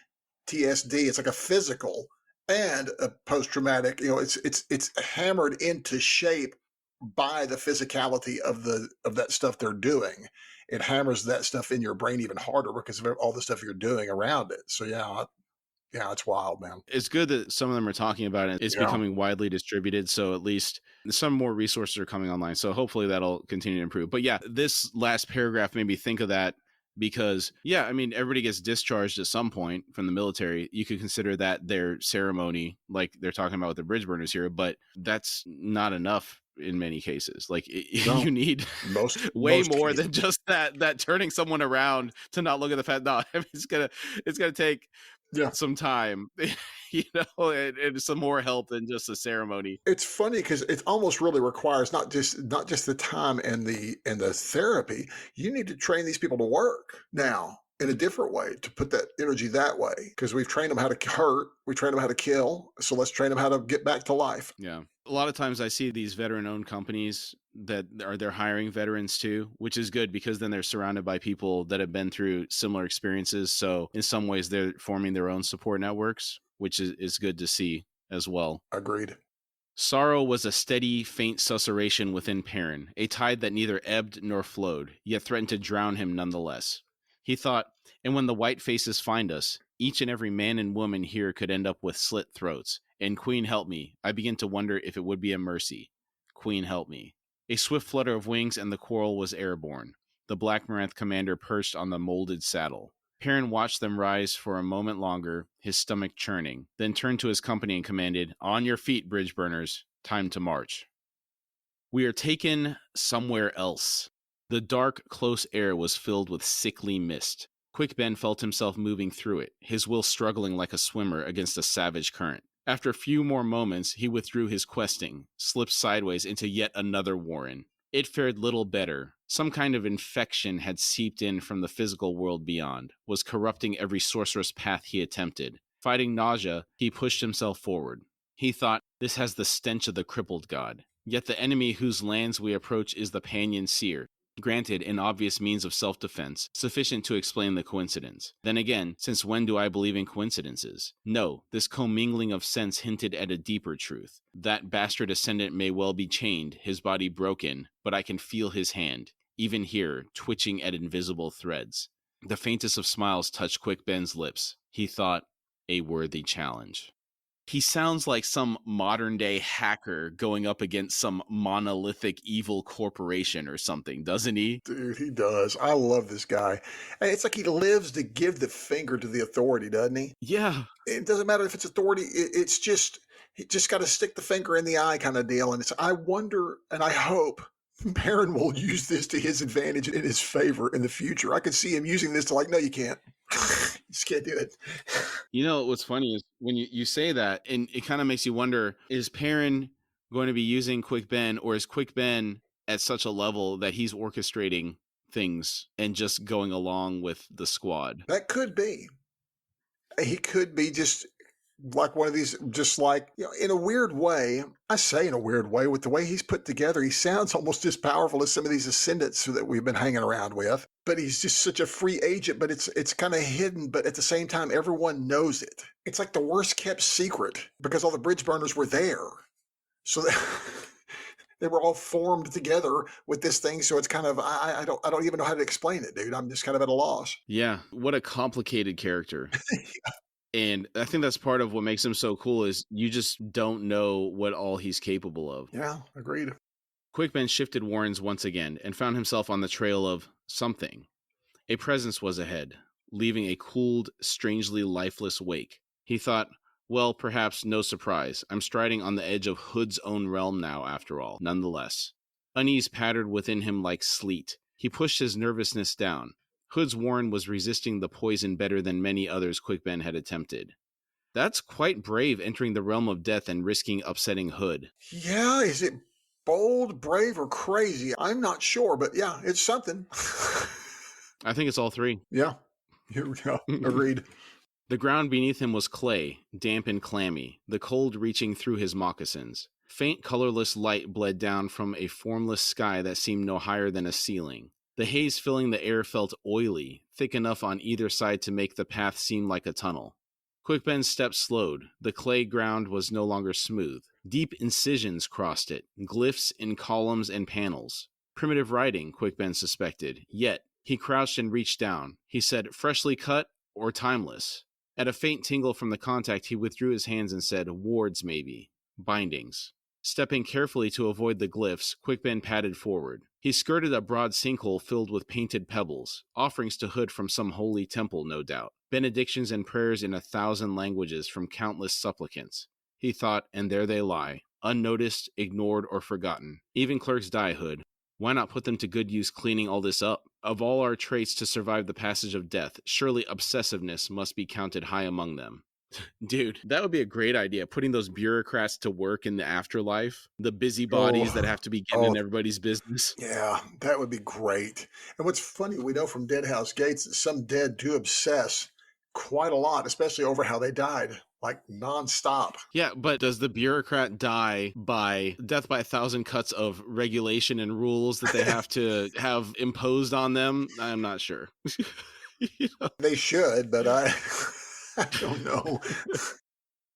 It's like a physical and a post-traumatic. It's hammered into shape by the physicality of that stuff they're doing. It hammers that stuff in your brain even harder because of all the stuff you're doing around it. So yeah, it's wild, man. It's good that some of them are talking about it. It's becoming widely distributed, so at least some more resources are coming online. So hopefully that'll continue to improve. But yeah, this last paragraph made me think of that because, I mean, everybody gets discharged at some point from the military. You could consider that their ceremony, like they're talking about with the bridge burners here, but that's not enough in many cases. Like you need way more than just that turning someone around to not look at the fact. No, I mean, it's gonna take some time, and some more help than just a ceremony. It's funny because it almost really requires not just the time and the therapy. You need to train these people to work now in a different way, to put that energy that way, because we've trained them how to hurt, we train them how to kill, so let's train them how to get back to life. Yeah, a lot of times I see these veteran-owned companies that they're hiring veterans too, which is good because then they're surrounded by people that have been through similar experiences. So in some ways they're forming their own support networks, which is good to see as well. Agreed. Sorrow was a steady, faint susurration within Perrin, a tide that neither ebbed nor flowed, yet threatened to drown him nonetheless. He thought, and when the white faces find us, each and every man and woman here could end up with slit throats. And Queen help me, I begin to wonder if it would be a mercy. Queen help me. A swift flutter of wings and the quarrel was airborne. The Black Maranth commander perched on the molded saddle. Perrin watched them rise for a moment longer, his stomach churning, then turned to his company and commanded, "On your feet, bridge burners. Time to march." We are taken somewhere else. The dark, close air was filled with sickly mist. Quick Ben felt himself moving through it, his will struggling like a swimmer against a savage current. After a few more moments, he withdrew his questing, slipped sideways into yet another warren. It fared little better. Some kind of infection had seeped in from the physical world beyond, was corrupting every sorcerous path he attempted. Fighting nausea, he pushed himself forward. He thought, this has the stench of the crippled god. Yet the enemy whose lands we approach is the Panyan seer. Granted, an obvious means of self-defense, sufficient to explain the coincidence. Then again, since when do I believe in coincidences? No, this commingling of sense hinted at a deeper truth. That bastard ascendant may well be chained, his body broken, but I can feel his hand, even here, twitching at invisible threads. The faintest of smiles touched Quick Ben's lips. He thought, a worthy challenge. He sounds like some modern-day hacker going up against some monolithic evil corporation or something, doesn't he? Dude, he does. I love this guy. And it's like he lives to give the finger to the authority, doesn't he? Yeah. It doesn't matter if it's authority. It's just, he just got to stick the finger in the eye kind of deal. And it's, I wonder, and I hope Baron will use this to his advantage and in his favor in the future. I could see him using this to like, no, you can't. You just can't do it. You know, what's funny is when you say that, and it kind of makes you wonder, is Perrin going to be using Quick Ben, or is Quick Ben at such a level that he's orchestrating things and just going along with the squad? That could be. He could be just like one of these, just like, you know, in a weird way, I say in a weird way, with the way he's put together, he sounds almost as powerful as some of these ascendants that we've been hanging around with. But he's just such a free agent, but it's kind of hidden, but at the same time, everyone knows it. It's like the worst kept secret because all the bridge burners were there. So they were all formed together with this thing. So it's kind of, I don't even know how to explain it, dude. I'm just kind of at a loss. Yeah. What a complicated character. And I think that's part of what makes him so cool is you just don't know what all he's capable of. Yeah, agreed. Quick Ben shifted warrens once again and found himself on the trail of something. A presence was ahead, leaving a cooled, strangely lifeless wake. He thought, well, perhaps no surprise. I'm striding on the edge of Hood's own realm now, after all, nonetheless. Unease pattered within him like sleet. He pushed his nervousness down. Hood's warren was resisting the poison better than many others Quick Ben had attempted. That's quite brave, entering the realm of death and risking upsetting Hood. Yeah, is it bold, brave, or crazy? I'm not sure, but yeah, it's something. I think it's all three. Yeah, here we go. Agreed. The ground beneath him was clay, damp and clammy, the cold reaching through his moccasins. Faint, colorless light bled down from a formless sky that seemed no higher than a ceiling. The haze filling the air felt oily, thick enough on either side to make the path seem like a tunnel. Quick Ben's steps slowed. The clay ground was no longer smooth. Deep incisions crossed it, glyphs in columns and panels. Primitive writing, Quick Ben suspected. Yet, he crouched and reached down. He said, freshly cut or timeless. At a faint tingle from the contact, he withdrew his hands and said, wards maybe. Bindings. Stepping carefully to avoid the glyphs, Quick Ben padded forward. He skirted a broad sinkhole filled with painted pebbles, offerings to Hood from some holy temple, no doubt. Benedictions and prayers in 1,000 languages from countless supplicants. He thought, and there they lie, unnoticed, ignored, or forgotten. Even clerks die, Hood. Why not put them to good use cleaning all this up? Of all our traits to survive the passage of death, surely obsessiveness must be counted high among them. Dude, that would be a great idea, putting those bureaucrats to work in the afterlife. The busybodies that have to be getting in everybody's business. Yeah, that would be great. And what's funny, we know from Dead House Gates that some dead do obsess quite a lot, especially over how they died, like nonstop. Yeah, but does the bureaucrat die by death by 1,000 cuts of regulation and rules that they have to have imposed on them? I'm not sure. You know? They should, but I don't know.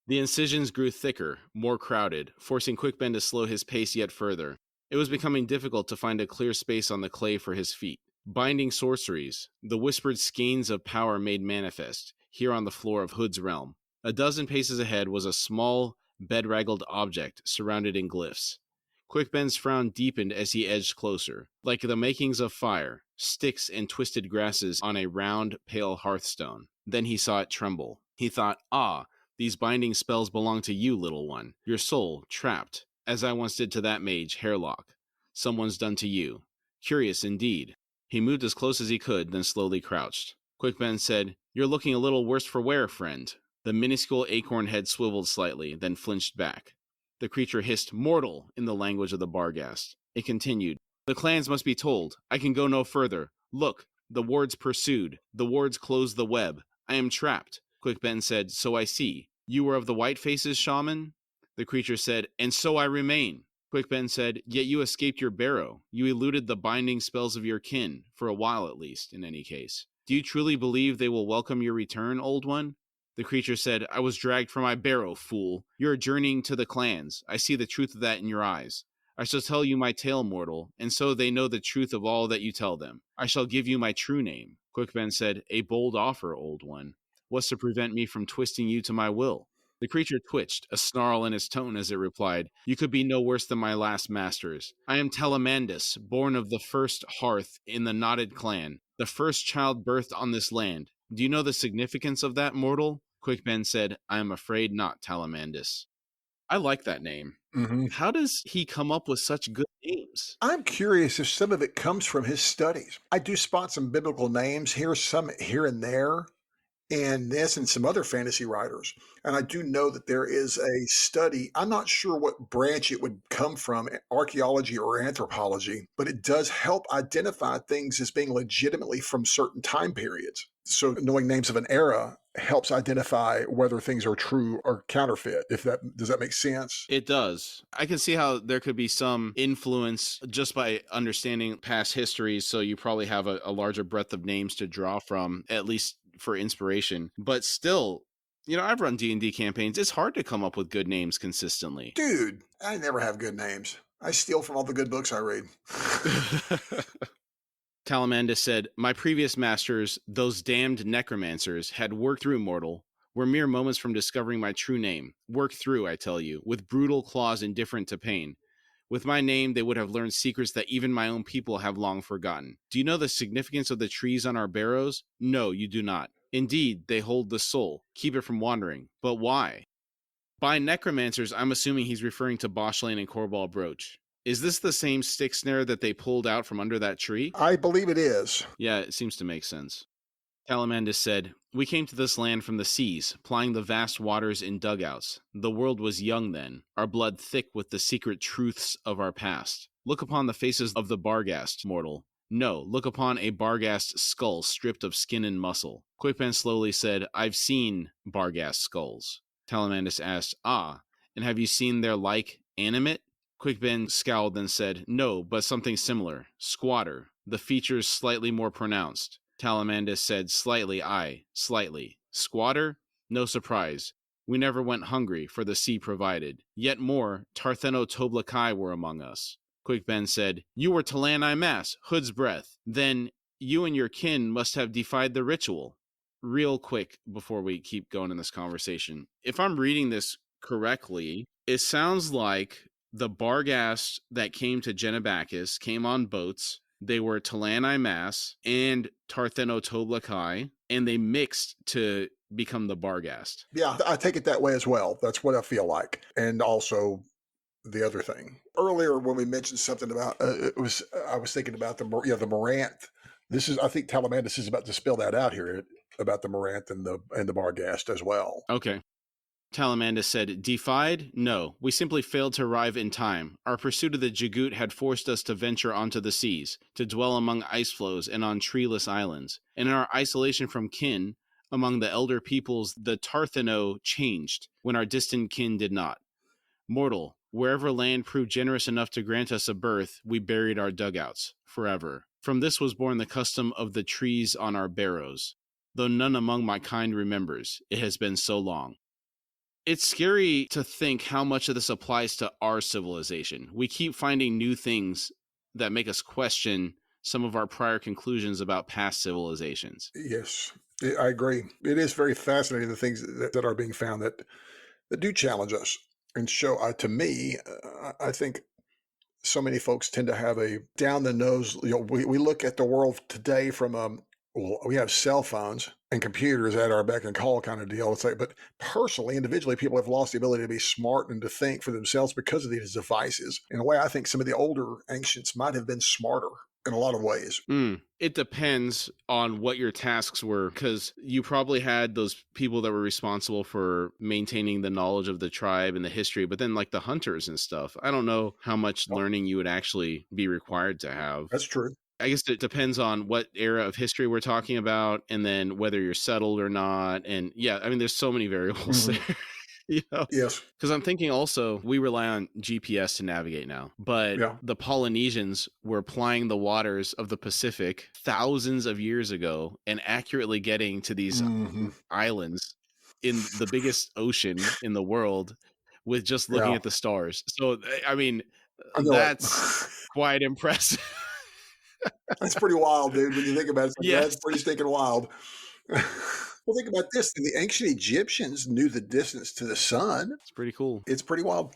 The incisions grew thicker, more crowded, forcing Quick Ben to slow his pace yet further. It was becoming difficult to find a clear space on the clay for his feet. Binding sorceries, the whispered skeins of power made manifest, here on the floor of Hood's realm. A dozen paces ahead was a small, bedraggled object surrounded in glyphs. Quick Ben's frown deepened as he edged closer. Like the makings of fire, sticks and twisted grasses on a round, pale hearthstone. Then he saw it tremble. He thought, these binding spells belong to you, little one. Your soul, trapped, as I once did to that mage, Hairlock. Someone's done to you. Curious indeed. He moved as close as he could, then slowly crouched. Quick Ben said, you're looking a little worse for wear, friend. The minuscule acorn head swiveled slightly, then flinched back. The creature hissed, mortal, in the language of the Barghast. It continued, the clans must be told. I can go no further. Look, the wards pursued. The wards closed the web. I am trapped. Quick Ben said, so I see. You were of the White Faces, shaman? The creature said, and so I remain. Quick Ben said, "Yet you escaped your barrow. You eluded the binding spells of your kin, for a while at least, in any case. Do you truly believe they will welcome your return, old one?" The creature said, "I was dragged from my barrow, fool. You are journeying to the clans. I see the truth of that in your eyes. I shall tell you my tale, mortal, and so they know the truth of all that you tell them. I shall give you my true name." Quick Ben said, "A bold offer, old one. What's to prevent me from twisting you to my will?" The creature twitched, a snarl in its tone as it replied, "You could be no worse than my last masters. I am Telemandus, born of the first hearth in the knotted clan, the first child birthed on this land. Do you know the significance of that, mortal?" Quick Ben said, "I am afraid not, Telemandus." I like that name. Mm-hmm. How does he come up with such good names? I'm curious if some of it comes from his studies. I do spot some biblical names here, some here and there, and this and some other fantasy writers. And I do know that there is a study. I'm not sure what branch it would come from, archaeology or anthropology, but it does help identify things as being legitimately from certain time periods. So knowing names of an era helps identify whether things are true or counterfeit. If that does that make sense? It does. I can see how there could be some influence just by understanding past history. So you probably have a larger breadth of names to draw from, at least for inspiration. But still, I've run D&D campaigns. It's hard to come up with good names consistently. Dude, I never have good names. I steal from all the good books I read. Talamandus said, "My previous masters, those damned necromancers, had worked through mortal, were mere moments from discovering my true name. Worked through, I tell you, with brutal claws indifferent to pain. With my name, they would have learned secrets that even my own people have long forgotten. Do you know the significance of the trees on our barrows? No, you do not. Indeed, they hold the soul, keep it from wandering. But why?" By necromancers, I'm assuming he's referring to Boshlane and Corball Brooch. Is this the same stick snare that they pulled out from under that tree? I believe it is. Yeah, it seems to make sense. Talamandus said, "We came to this land from the seas, plying the vast waters in dugouts. The world was young then, our blood thick with the secret truths of our past. Look upon the faces of the Barghast, mortal. No, look upon a Barghast skull stripped of skin and muscle." Quickpen slowly said, "I've seen Barghast skulls." Talamandus asked, "Ah, and have you seen their like animate?" Quickben scowled and said, "No, but something similar. Squatter, the features slightly more pronounced." Talamandus said, "Slightly, aye, slightly. Squatter? No surprise. We never went hungry, for the sea provided. Yet more, Tartheno Toblakai were among us." Quickben said, "You were Talani Mass, Hood's breath. Then you and your kin must have defied the ritual." Real quick, before we keep going in this conversation, if I'm reading this correctly, it sounds like the Barghast that came to Genebacus came on boats. They were Talani Mass and Tartheno Toblakai, and they mixed to become the Barghast. Yeah, I take it that way as well. That's what I feel like. And also the other thing earlier when we mentioned something about I was thinking about the Moranth. I think Talamandus is about to spell that out here about the Moranth and the Barghast as well. Okay. Talamandus said, "Defied? No, we simply failed to arrive in time. Our pursuit of the Jagut had forced us to venture onto the seas, to dwell among ice floes and on treeless islands. And in our isolation from kin, among the elder peoples, the Tartheno changed, when our distant kin did not. Mortal, wherever land proved generous enough to grant us a berth, we buried our dugouts, forever. From this was born the custom of the trees on our barrows. Though none among my kind remembers, it has been so long." It's scary to think how much of this applies to our civilization. We keep finding new things that make us question some of our prior conclusions about past civilizations. Yes, I agree. It is very fascinating, the things that are being found that do challenge us and show, to me, I think so many folks tend to have a down the nose. We look at the world today from we have cell phones and computers at our beck and call kind of deal. It's like, but personally, individually, people have lost the ability to be smart and to think for themselves because of these devices. In a way, I think some of the older ancients might have been smarter in a lot of ways. It depends on what your tasks were, because you probably had those people that were responsible for maintaining the knowledge of the tribe and the history, but then like the hunters and stuff, I don't know how much learning you would actually be required to have. That's true. I guess it depends on what era of history we're talking about, and then whether you're settled or not. And yeah, I mean, there's so many variables there. You know? Yes. Because I'm thinking also, we rely on GPS to navigate now, but Yeah. the Polynesians were plying the waters of the Pacific thousands of years ago and accurately getting to these Hmm. islands in the biggest ocean in the world with just looking Yeah. at the stars. So, I mean, I know it. that's quite impressive. That's pretty wild, dude. When you think about it, it's like, that's Yes. pretty stinking wild. Well, think about this. The ancient Egyptians knew the distance to the sun. It's pretty cool. It's pretty wild.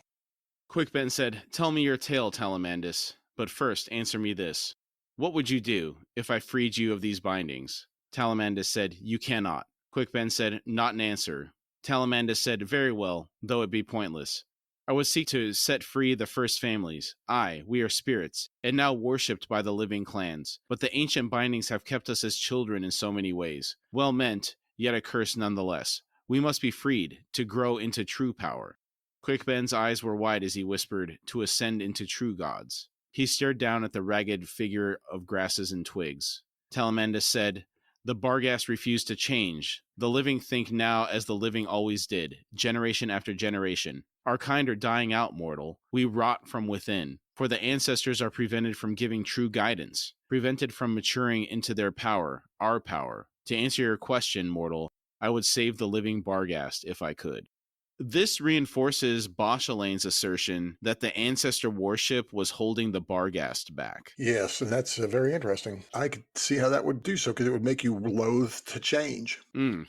Quick Ben said, "Tell me your tale, Talamandus. But first, answer me this. What would you do if I freed you of these bindings?" Talamandus said, "You cannot." Quick Ben said, "Not an answer." Talamandus said, "Very well, though it be pointless. I would seek to set free the first families. Aye, we are spirits, and now worshipped by the living clans. But the ancient bindings have kept us as children in so many ways. Well meant, yet a curse nonetheless. We must be freed to grow into true power." Quick Ben's eyes were wide as he whispered, "To ascend into true gods." He stared down at the ragged figure of grasses and twigs. Talamandus said, "The Barghast refuse to change. The living think now as the living always did, generation after generation. Our kind are dying out, mortal. We rot from within, for the ancestors are prevented from giving true guidance, prevented from maturing into their power, our power. To answer your question, mortal, I would save the living Barghast if I could." This reinforces Bashalane's assertion that the ancestor worship was holding the Barghast back. Yes, and that's very interesting. I could see how that would do so because it would make you loath to change.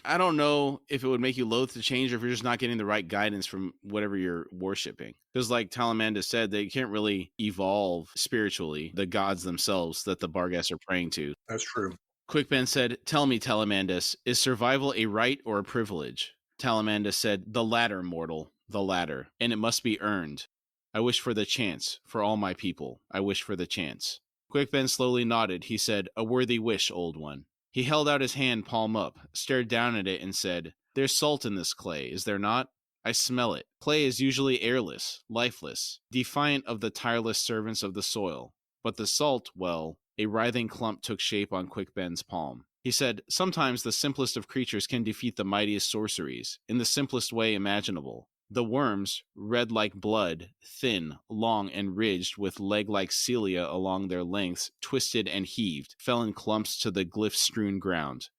I don't know if it would make you loath to change or if you're just not getting the right guidance from whatever you're worshiping. Because like Talamanda said, they can't really evolve spiritually, the gods themselves that the Barghast are praying to. That's true. Quick Ben said, "Tell me, Talamandus, is survival a right or a privilege?" Talamandus said, "The latter, mortal, the latter, and it must be earned. I wish for the chance, for all my people. I wish for the chance." Quick Ben slowly nodded. He said, "A worthy wish, old one." He held out his hand, palm up, stared down at it, and said, "There's salt in this clay, is there not? I smell it. Clay is usually airless, lifeless, defiant of the tireless servants of the soil. But the salt, well," a writhing clump took shape on Quick Ben's palm. He said, "Sometimes the simplest of creatures can defeat the mightiest sorceries, in the simplest way imaginable. The worms, red like blood, thin, long, and ridged with leg-like cilia along their lengths, twisted and heaved, fell in clumps to the glyph-strewn ground."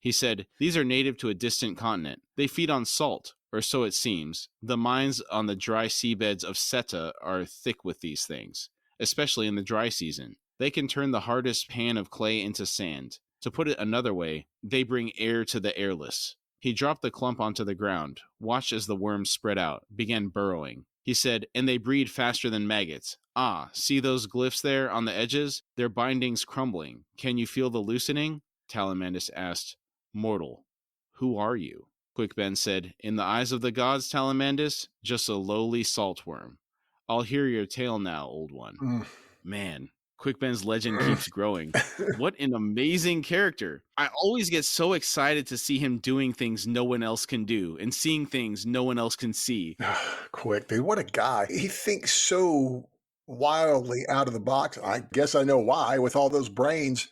He said, "These are native to a distant continent. They feed on salt, or so it seems. The mines on the dry seabeds of Seta are thick with these things, especially in the dry season. They can turn the hardest pan of clay into sand. To put it another way, they bring air to the airless." He dropped the clump onto the ground, watched as the worms spread out, began burrowing. He said, "And they breed faster than maggots. Ah, see those glyphs there on the edges? Their bindings crumbling. Can you feel the loosening?" Talamandus asked, "Mortal, who are you?" Quick Ben said, "In the eyes of the gods, Talamandus, just a lowly saltworm. I'll hear your tale now, old one." Mm. Man, Quick Ben's legend keeps growing. What an amazing character. I always get so excited to see him doing things no one else can do and seeing things no one else can see. Quick, dude. What a guy. He thinks so wildly out of the box. I guess I know why with all those brains.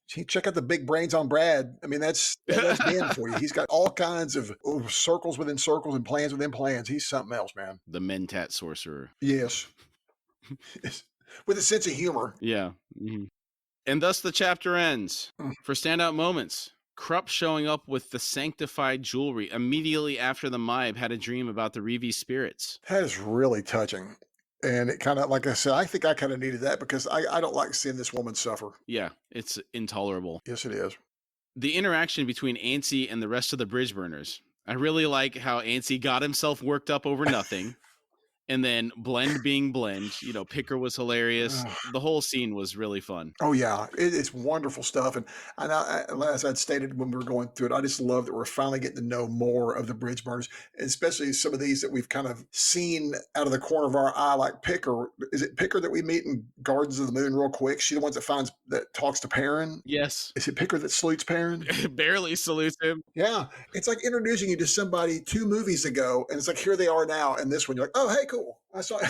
Gee, check out the big brains on Brad. I mean, that's Dan for you. He's got all kinds of circles within circles and plans within plans. He's something else, man. The Mentat sorcerer. Yes. With a sense of humor. Yeah. Mhm. And thus the chapter ends. For standout moments, Krupp showing up with the sanctified jewelry immediately after the Maib had a dream about the Revi spirits. That is really touching. And it kind of, like I said, I think I kind of needed that because I don't like seeing this woman suffer. Yeah, it's intolerable. Yes, it is. The interaction between Ansi and the rest of the bridge burners. I really like how Ansi got himself worked up over nothing. And then Blend being Blend, Picker was hilarious. The whole scene was really fun. Oh, yeah. It's wonderful stuff. And as I'd stated when we were going through it, I just love that we're finally getting to know more of the bridge burners, especially some of these that we've kind of seen out of the corner of our eye, like Picker. Is it Picker that we meet in Gardens of the Moon real quick? She's the one that talks to Perrin? Yes. Is it Picker that salutes Perrin? Barely salutes him. Yeah. It's like introducing you to somebody 2 movies ago, and it's like, here they are now. And this one, you're like, oh, hey, cool. I saw it.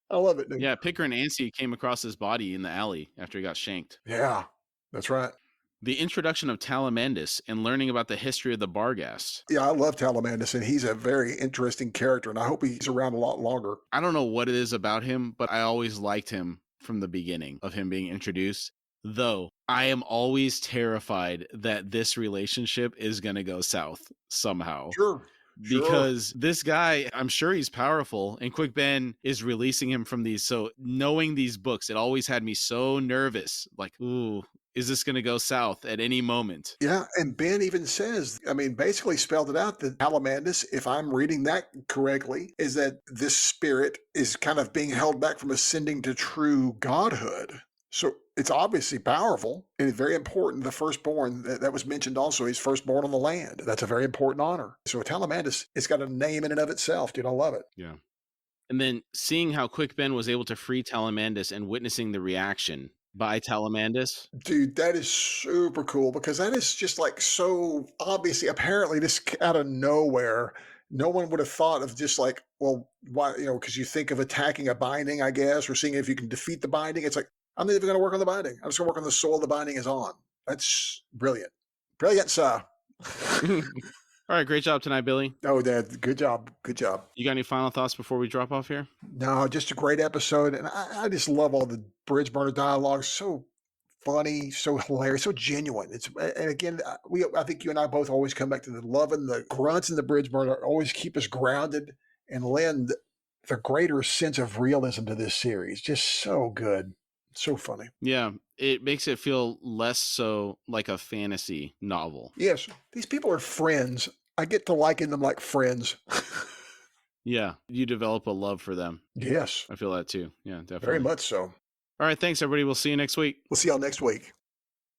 I love it, dude. Yeah, Picker and Ansi came across his body in the alley after he got shanked. Yeah, that's right. The introduction of Talamandus and learning about the history of the Barghast. Yeah, I love Talamandus, and he's a very interesting character, and I hope he's around a lot longer. I don't know what it is about him, but I always liked him from the beginning of him being introduced. Though I am always terrified that this relationship is going to go south somehow. Sure. Because this guy, I'm sure he's powerful, and Quick Ben is releasing him from these. So knowing these books, it always had me so nervous. Like, ooh, is this going to go south at any moment? Yeah, and Ben even says, I mean, basically spelled it out that Talamandus, if I'm reading that correctly, is that this spirit is kind of being held back from ascending to true godhood. So it's obviously powerful and very important. The firstborn, that was mentioned also, he's firstborn on the land. That's a very important honor. So Talamandus, it's got a name in and of itself, dude. I love it. Yeah. And then seeing how Quick Ben was able to free Talamandus and witnessing the reaction by Talamandus. Dude, that is super cool because that is just like so obviously, apparently, just out of nowhere. No one would have thought of just like, well, why, because you think of attacking a binding, I guess, or seeing if you can defeat the binding. It's like, I'm not even going to work on the binding. I'm just going to work on the soil the binding is on. That's brilliant. Brilliant, sir. All right, great job tonight, Billy. Oh, Dad, good job. Good job. You got any final thoughts before we drop off here? No, just a great episode. And I just love all the bridge burner dialogue. So funny, so hilarious, so genuine. And again, I think you and I both always come back to the love and the grunts and the bridge burner always keep us grounded and lend the greater sense of realism to this series. Just so good. So funny. Yeah, it makes it feel less so like a fantasy novel. Yes, these people are friends. I get to liking them like friends. Yeah, you develop a love for them. Yes. I feel that too. Yeah, definitely. Very much so. All right, thanks everybody. We'll see you next week. We'll see y'all next week.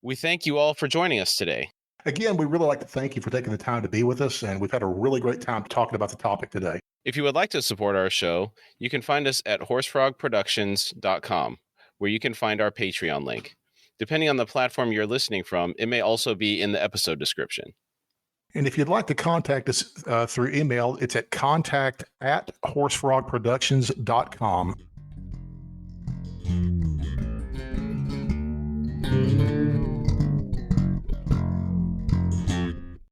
We thank you all for joining us today. Again, we really like to thank you for taking the time to be with us, and we've had a really great time talking about the topic today. If you would like to support our show, you can find us at horsefrogproductions.com, where you can find our Patreon link. Depending on the platform you're listening from, it may also be in the episode description. And if you'd like to contact us through email, it's at contact@horsefrogproductions.com.